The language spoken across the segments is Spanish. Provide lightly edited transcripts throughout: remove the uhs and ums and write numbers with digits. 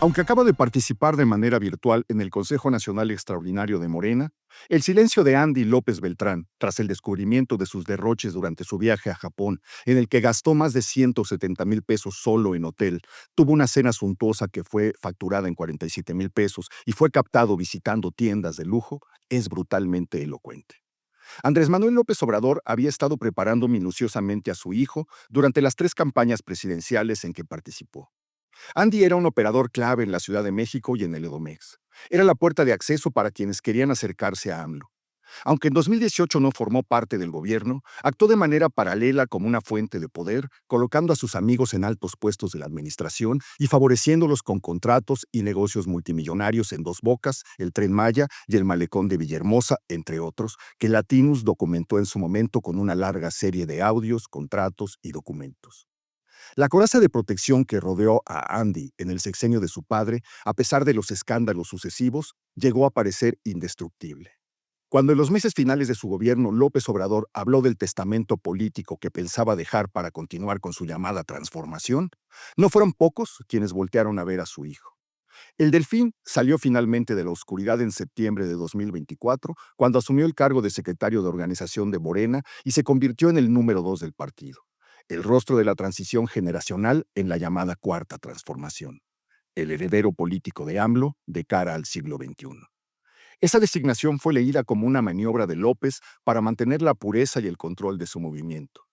Aunque acaba de participar de manera virtual en el Consejo Nacional Extraordinario de Morena, el silencio de Andy López Beltrán, tras el descubrimiento de sus derroches durante su viaje a Japón, en el que gastó más de 170,000 pesos solo en hotel, tuvo una cena suntuosa que fue facturada en 47,000 pesos y fue captado visitando tiendas de lujo, es brutalmente elocuente. Andrés Manuel López Obrador había estado preparando minuciosamente a su hijo durante las 3 campañas presidenciales en que participó. Andy era un operador clave en la Ciudad de México y en el Edomex. Era la puerta de acceso para quienes querían acercarse a AMLO. Aunque en 2018 no formó parte del gobierno, actuó de manera paralela como una fuente de poder, colocando a sus amigos en altos puestos de la administración y favoreciéndolos con contratos y negocios multimillonarios en Dos Bocas, el Tren Maya y el Malecón de Villahermosa, entre otros, que Latinus documentó en su momento con una larga serie de audios, contratos y documentos. La coraza de protección que rodeó a Andy en el sexenio de su padre, a pesar de los escándalos sucesivos, llegó a parecer indestructible. Cuando en los meses finales de su gobierno López Obrador habló del testamento político que pensaba dejar para continuar con su llamada transformación, no fueron pocos quienes voltearon a ver a su hijo. El Delfín salió finalmente de la oscuridad en septiembre de 2024, cuando asumió el cargo de secretario de organización de Morena y se convirtió en el número 2 del partido, el rostro de la transición generacional en la llamada Cuarta Transformación, el heredero político de AMLO de cara al siglo XXI. Esa designación fue leída como una maniobra de López para mantener la pureza y el control de su movimiento.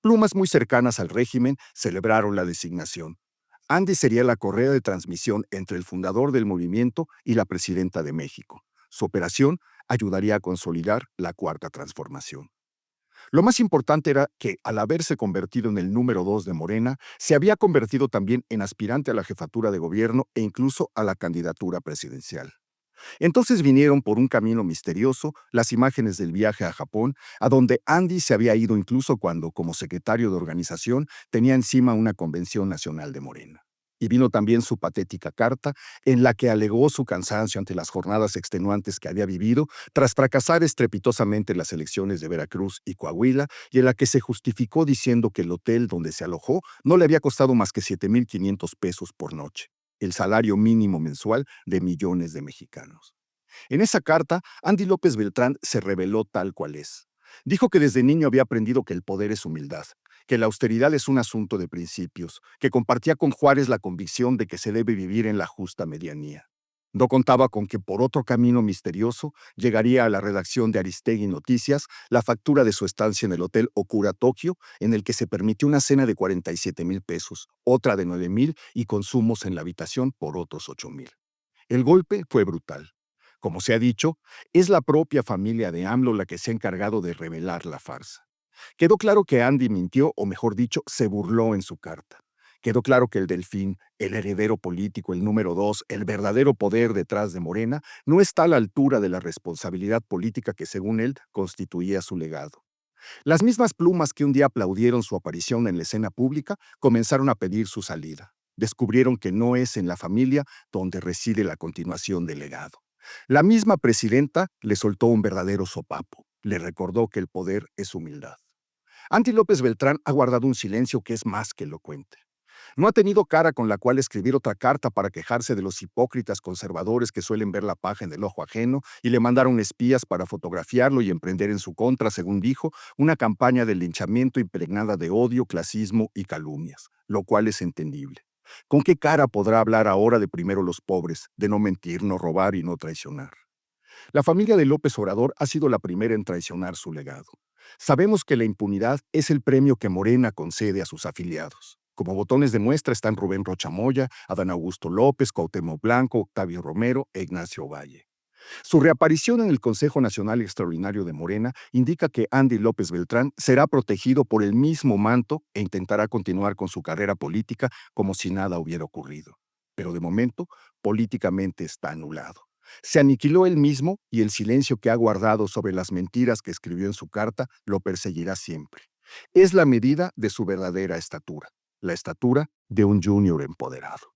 Plumas muy cercanas al régimen celebraron la designación. Andy sería la correa de transmisión entre el fundador del movimiento y la presidenta de México. Su operación ayudaría a consolidar la Cuarta Transformación. Lo más importante era que, al haberse convertido en el número 2 de Morena, se había convertido también en aspirante a la jefatura de gobierno e incluso a la candidatura presidencial. Entonces vinieron por un camino misterioso las imágenes del viaje a Japón, a donde Andy se había ido incluso cuando, como secretario de organización, tenía encima una convención nacional de Morena. Y vino también su patética carta, en la que alegó su cansancio ante las jornadas extenuantes que había vivido tras fracasar estrepitosamente las elecciones de Veracruz y Coahuila, y en la que se justificó diciendo que el hotel donde se alojó no le había costado más que 7,500 pesos por noche, el salario mínimo mensual de millones de mexicanos. En esa carta, Andy López Beltrán se reveló tal cual es. Dijo que desde niño había aprendido que el poder es humildad, que la austeridad es un asunto de principios, que compartía con Juárez la convicción de que se debe vivir en la justa medianía. No contaba con que por otro camino misterioso llegaría a la redacción de Aristegui Noticias la factura de su estancia en el Hotel Okura Tokio, en el que se permitió una cena de 47,000 pesos, otra de 9,000 y consumos en la habitación por otros 8,000. El golpe fue brutal. Como se ha dicho, es la propia familia de AMLO la que se ha encargado de revelar la farsa. Quedó claro que Andy mintió, o mejor dicho, se burló en su carta. Quedó claro que el Delfín, el heredero político, el número 2, el verdadero poder detrás de Morena, no está a la altura de la responsabilidad política que, según él, constituía su legado. Las mismas plumas que un día aplaudieron su aparición en la escena pública comenzaron a pedir su salida. Descubrieron que no es en la familia donde reside la continuación del legado. La misma presidenta le soltó un verdadero sopapo. Le recordó que el poder es humildad. Andy López Beltrán ha guardado un silencio que es más que elocuente. No ha tenido cara con la cual escribir otra carta para quejarse de los hipócritas conservadores que suelen ver la paja en el ojo ajeno y le mandaron espías para fotografiarlo y emprender en su contra, según dijo, una campaña de linchamiento impregnada de odio, clasismo y calumnias, lo cual es entendible. ¿Con qué cara podrá hablar ahora de primero los pobres, de no mentir, no robar y no traicionar? La familia de López Obrador ha sido la primera en traicionar su legado. Sabemos que la impunidad es el premio que Morena concede a sus afiliados. Como botones de muestra están Rubén Rocha Moya, Adán Augusto López, Cuauhtémoc Blanco, Octavio Romero e Ignacio Valle. Su reaparición en el Consejo Nacional Extraordinario de Morena indica que Andy López Beltrán será protegido por el mismo manto e intentará continuar con su carrera política como si nada hubiera ocurrido. Pero de momento, políticamente está anulado. Se aniquiló él mismo y el silencio que ha guardado sobre las mentiras que escribió en su carta lo perseguirá siempre. Es la medida de su verdadera estatura, la estatura de un junior empoderado.